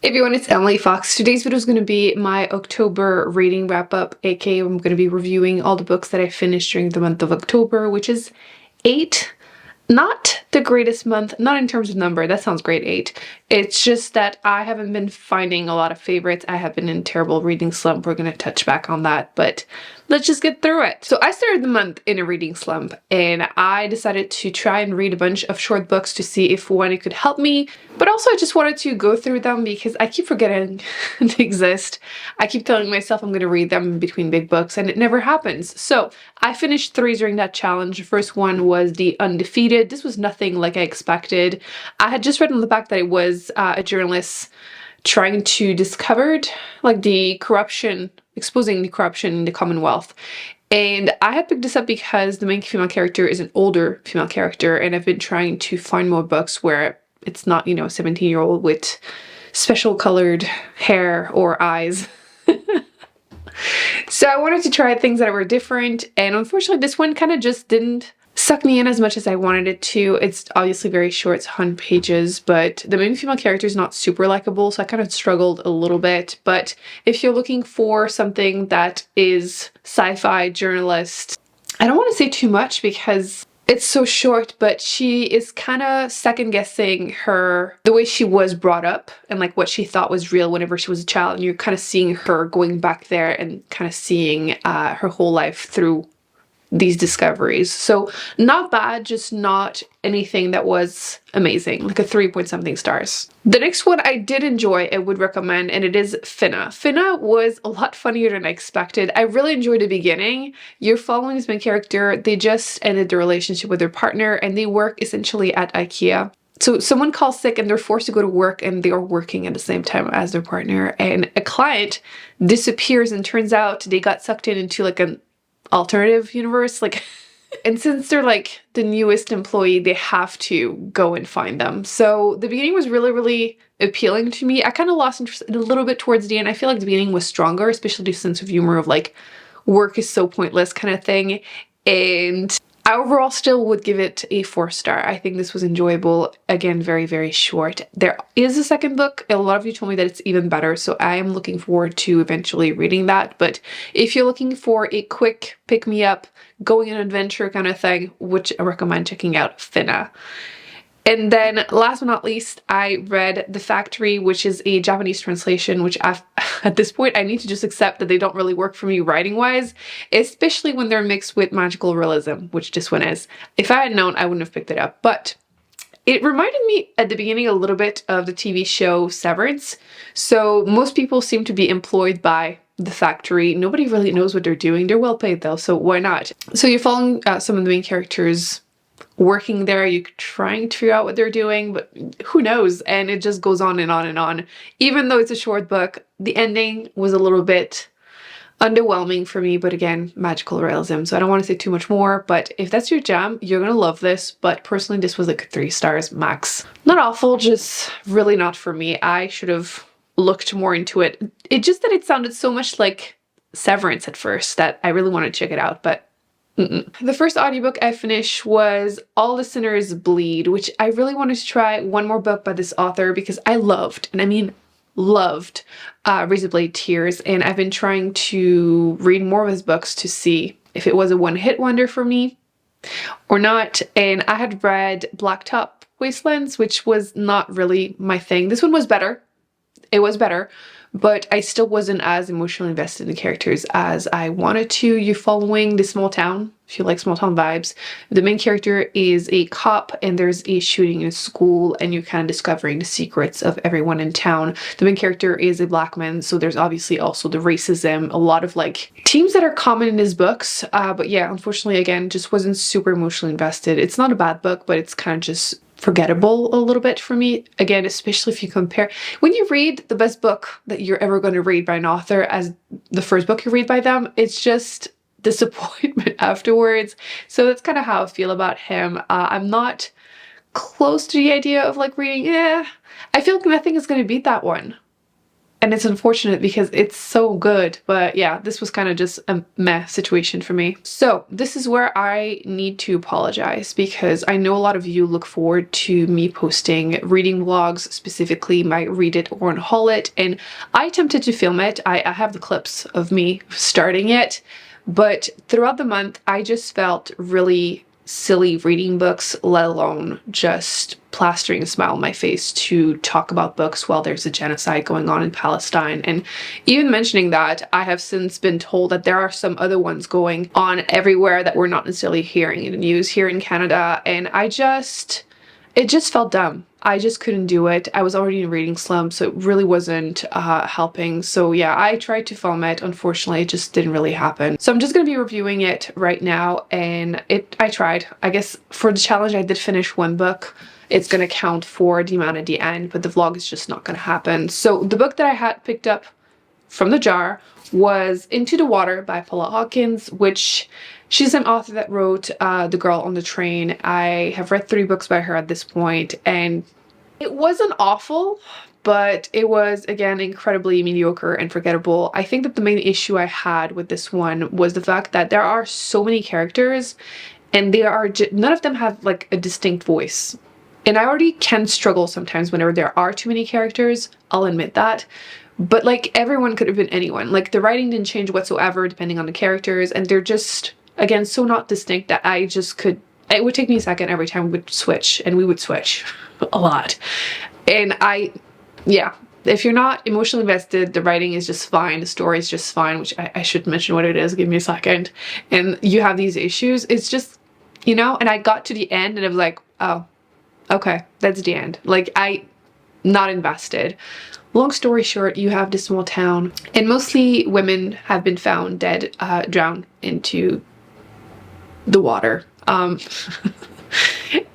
Hey everyone, it's Emily Fox. Today's video is going to be my October reading wrap-up, aka I'm going to be reviewing all the books that I finished during the month of October, which is 8. Not the greatest month, not in terms of number, that sounds great, 8. It's just that I haven't been finding a lot of favorites. I have been in a terrible reading slump. We're going to touch back on that, but let's just get through it. So I started the month in a reading slump, and I decided to try and read a bunch of short books to see if one, it could help me, but also I just wanted to go through them because I keep forgetting they exist. I keep telling myself I'm going to read them between big books, and it never happens. So I finished 3 during that challenge. The first one was the Undefeated. This was nothing like I expected. I had just read on the back that it was a journalist trying to discover like the corruption, exposing the corruption in the Commonwealth. And I had picked this up because the main female character is an older female character, and I've been trying to find more books where it's not, you know, a 17-year-old with special colored hair or eyes. So I wanted to try things that were different, and unfortunately this one kind of just didn't suck me in as much as I wanted it to. It's obviously very short, it's 100 pages, but the main female character is not super likable, so I kind of struggled a little bit. But if you're looking for something that is sci-fi journalist, I don't want to say too much because it's so short, but she is kind of second-guessing the way she was brought up and like what she thought was real whenever she was a child, and you're kind of seeing her going back there and kind of seeing her whole life through these discoveries. So not bad, just not anything that was amazing, like a 3-point-something stars. The next one I did enjoy and would recommend, and it is Fina. Fina was a lot funnier than I expected. I really enjoyed the beginning. You're following this main character. They just ended their relationship with their partner, and they work essentially at IKEA. So someone calls sick and they're forced to go to work, and they are working at the same time as their partner, and a client disappears, and turns out they got sucked into like an alternative universe, like, and since they're like the newest employee, they have to go and find them. So the beginning was really appealing to me. I kind of lost interest a little bit towards the end. I feel like the beginning was stronger, especially the sense of humor of like work is so pointless kind of thing. And I overall still would give it a 4-star. I think this was enjoyable. Again, very short. There is a second book. A lot of you told me that it's even better, so I am looking forward to eventually reading that. But if you're looking for a quick pick-me-up, going on an adventure kind of thing, which I recommend checking out Fina. And then last but not least, I read The Factory, which is a Japanese translation, which at this point I need to just accept that they don't really work for me writing-wise, especially when they're mixed with magical realism, which this one is. If I had known, I wouldn't have picked it up. But it reminded me at the beginning a little bit of the TV show Severance. So most people seem to be employed by The Factory. Nobody really knows what they're doing. They're well paid though, so why not? So you're following some of the main characters working there, you're trying to figure out what they're doing, but who knows? And it just goes on and on and on. Even though it's a short book, the ending was a little bit underwhelming for me, but again, magical realism, so I don't want to say too much more. But if that's your jam, you're gonna love this. But personally, this was like 3 stars max. Not awful, just really not for me. I should have looked more into it. It just that it sounded so much like Severance at first that I really wanted to check it out, but The first audiobook I finished was All the Sinners Bleed, which I really wanted to try one more book by this author because I loved, and I mean loved, Razorblade Tears, and I've been trying to read more of his books to see if it was a one-hit wonder for me or not. And I had read Blacktop Wastelands, which was not really my thing. This one was better. It was better, but I still wasn't as emotionally invested in the characters as I wanted to. You're following this small town, if you like small town vibes. The main character is a cop, and there's a shooting in a school, and you're kind of discovering the secrets of everyone in town. The main character is a black man, so there's obviously also the racism, a lot of like themes that are common in his books. But yeah, unfortunately, again, just wasn't super emotionally invested. It's not a bad book, but it's kind of just forgettable a little bit for me. Again, especially if you compare, when you read the best book that you're ever going to read by an author as the first book you read by them, it's just disappointment afterwards. So that's kind of how I feel about him. I'm not close to the idea of like reading, I feel like nothing is going to beat that one. And it's unfortunate because it's so good, but yeah, this was kind of just a meh situation for me. So this is where I need to apologize, because I know a lot of you look forward to me posting reading vlogs, specifically my Read It or Unhaul It, and I attempted to film it. I have the clips of me starting it, but throughout the month I just felt really silly reading books, let alone just plastering a smile on my face to talk about books while there's a genocide going on in Palestine. And even mentioning that, I have since been told that there are some other ones going on everywhere that we're not necessarily hearing in the news here in Canada, and it just felt dumb. I just couldn't do it. I was already in a reading slump, so it really wasn't helping. So yeah, I tried to film it. Unfortunately, it just didn't really happen. So I'm just going to be reviewing it right now, and I tried. I guess for the challenge, I did finish one book. It's going to count for the amount at the end, but the vlog is just not going to happen. So the book that I had picked up from the jar was Into the Water by Paula Hawkins, which she's an author that wrote The Girl on the Train. I have read 3 books by her at this point, and it wasn't awful, but it was, again, incredibly mediocre and forgettable. I think that the main issue I had with this one was the fact that there are so many characters, and none of them have like a distinct voice. And I already can struggle sometimes whenever there are too many characters, I'll admit that. But like, everyone could have been anyone. Like, the writing didn't change whatsoever depending on the characters, and they're just, again, so not distinct that I just could, it would take me a second every time we would switch, and we would switch a lot. And yeah, if you're not emotionally invested, the writing is just fine, the story is just fine, which I should mention what it is, give me a second, and you have these issues, it's just, you know, and I got to the end and I was like, oh, okay, that's the end. Like, not invested. Long story short, you have this small town, and mostly women have been found dead, drowned into the water.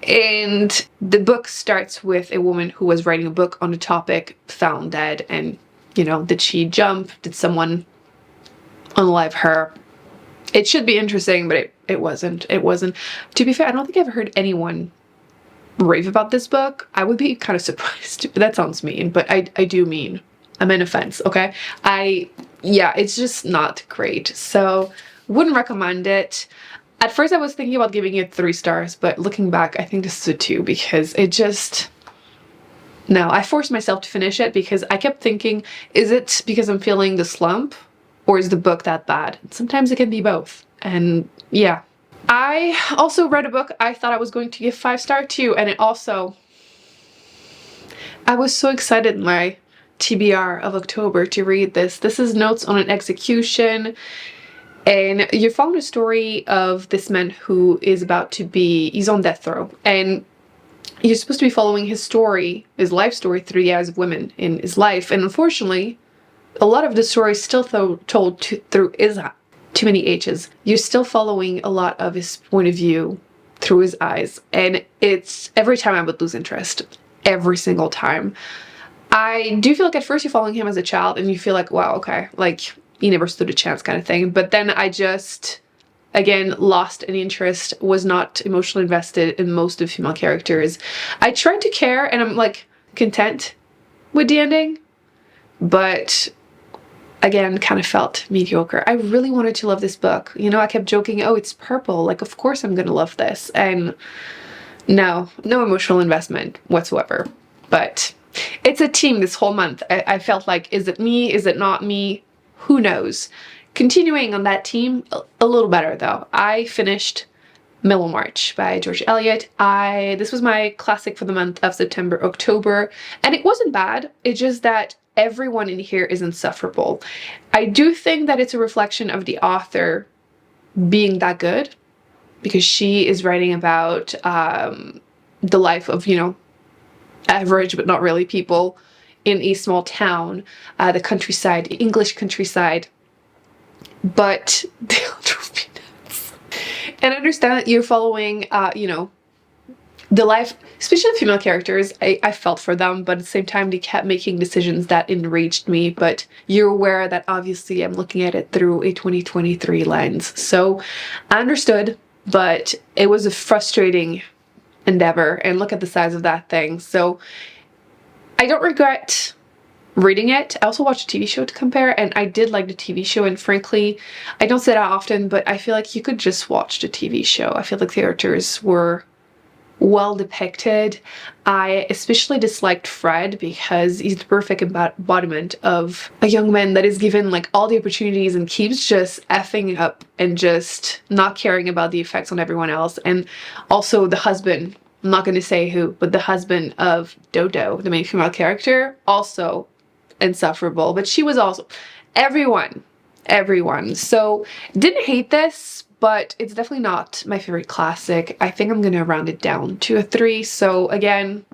And the book starts with a woman who was writing a book on the topic found dead, and, you know, did she jump? Did someone unalive her? It should be interesting, but it wasn't. It wasn't. To be fair, I don't think I've ever heard anyone rave about this book. I would be kind of surprised. That sounds mean, but I do mean. I meant offense, okay? Yeah, it's just not great. So, wouldn't recommend it. At first I was thinking about giving it 3 stars, but looking back, I think this is a 2, because it just... No, I forced myself to finish it because I kept thinking, is it because I'm feeling the slump, or is the book that bad? Sometimes it can be both, and yeah. I also read a book I thought I was going to give 5-star to, and it also... I was so excited in my TBR of October to read this. This is Notes on an Execution, and you're following the story of this man who is he's on death row, and you're supposed to be following his story, his life story, through the eyes of women in his life, and unfortunately, a lot of the story is still told through too many H's. You're still following a lot of his point of view through his eyes, and it's every time I would lose interest. Every single time. I do feel like at first you're following him as a child and you feel like, wow, okay, like he never stood a chance kind of thing. But then I just, again, lost any interest, was not emotionally invested in most of female characters. I tried to care, and I'm like content with the ending, but again, kind of felt mediocre. I really wanted to love this book. You know, I kept joking, oh, it's purple, like of course I'm gonna love this, and no emotional investment whatsoever. But it's a team this whole month. I felt like, is it me? Is it not me? Who knows? Continuing on that team, a little better though. I finished Millow March by George Eliot. This was my classic for the month of September, October, and it wasn't bad. It's just that everyone in here is insufferable. I do think that it's a reflection of the author being that good, because she is writing about the life of, you know, average but not really people in a small town, the countryside, the English countryside, but they all drove me nuts. And I understand that you're following, you know, the life, especially the female characters. I felt for them, but at the same time they kept making decisions that enraged me. But you're aware that obviously I'm looking at it through a 2023 lens, so I understood, but it was a frustrating endeavor, and look at the size of that thing. So I don't regret reading it. I also watched a TV show to compare, and I did like the TV show, and frankly, I don't say that often, but I feel like you could just watch the TV show. I feel like the characters were well depicted. I especially disliked Fred because he's the perfect embodiment of a young man that is given like all the opportunities and keeps just effing up and just not caring about the effects on everyone else. And also the husband, I'm not going to say who, but the husband of Dodo, the main female character, also insufferable. But she was also everyone. So didn't hate this, but it's definitely not my favorite classic. I think I'm gonna round it down to a 3. So again,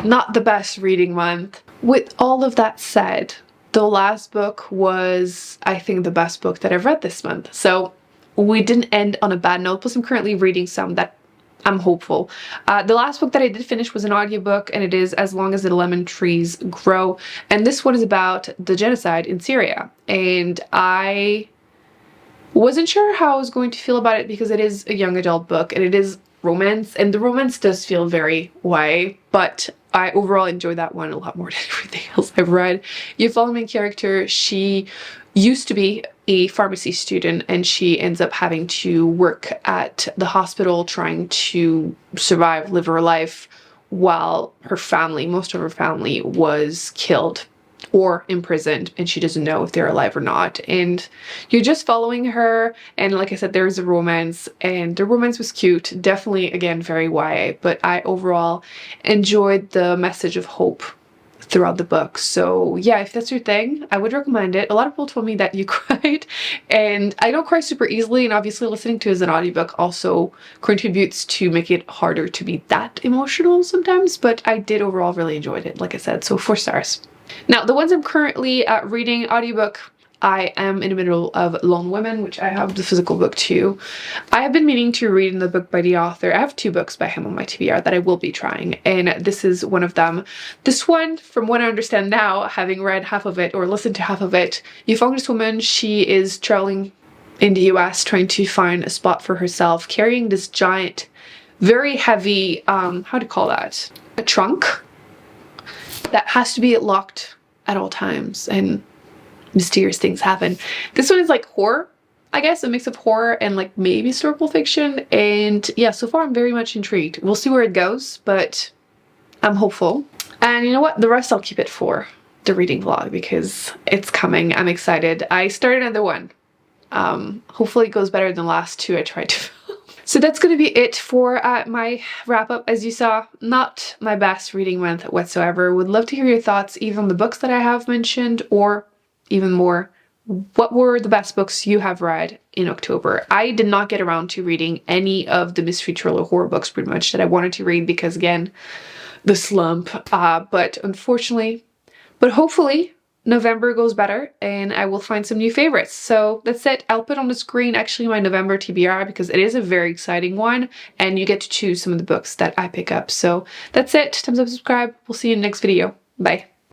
not the best reading month. With all of that said, the last book was, I think, the best book that I've read this month. So we didn't end on a bad note, plus I'm currently reading some that I'm hopeful. The last book that I did finish was an audiobook, and it is As Long as the Lemon Trees Grow. And this one is about the genocide in Syria. And I wasn't sure how I was going to feel about it because it is a young adult book and it is romance, and the romance does feel very YA, but I overall enjoyed that one a lot more than everything else I've read. You follow the main character. She used to be a pharmacy student, and she ends up having to work at the hospital trying to survive, live her life, while her family, most of her family, was killed or imprisoned, and she doesn't know if they're alive or not. And you're just following her, and like I said, there's a romance, and the romance was cute. Definitely, again, very YA, but I overall enjoyed the message of hope throughout the book. So yeah, if that's your thing, I would recommend it. A lot of people told me that you cried, and I don't cry super easily, and obviously listening to it as an audiobook also contributes to make it harder to be that emotional sometimes, but I did overall really enjoyed it, like I said, so 4 stars. Now, the ones I'm currently reading audiobook, I am in the middle of Lone Women, which I have the physical book too. I have been meaning to read the book by the author. I have 2 books by him on my TBR that I will be trying, and this is one of them. This one, from what I understand now, having read half of it or listened to half of it, you found this woman, she is traveling in the US trying to find a spot for herself, carrying this giant, very heavy, how to call that? A trunk that has to be locked at all times, and mysterious things happen. This one is like horror, I guess, a mix of horror and like maybe historical fiction, and yeah, so far I'm very much intrigued. We'll see where it goes, but I'm hopeful. And you know what? The rest I'll keep it for the reading vlog because it's coming. I'm excited. I started another one. Hopefully it goes better than the last 2 I tried to film. So that's going to be it for my wrap-up. As you saw, not my best reading month whatsoever. Would love to hear your thoughts even on the books that I have mentioned, or even more, what were the best books you have read in October? I did not get around to reading any of the mystery thriller horror books pretty much that I wanted to read because, again, the slump. But unfortunately, but hopefully, November goes better and I will find some new favorites. So that's it. I'll put on the screen actually my November TBR because it is a very exciting one and you get to choose some of the books that I pick up. So that's it. Thumbs up, subscribe. We'll see you in the next video. Bye.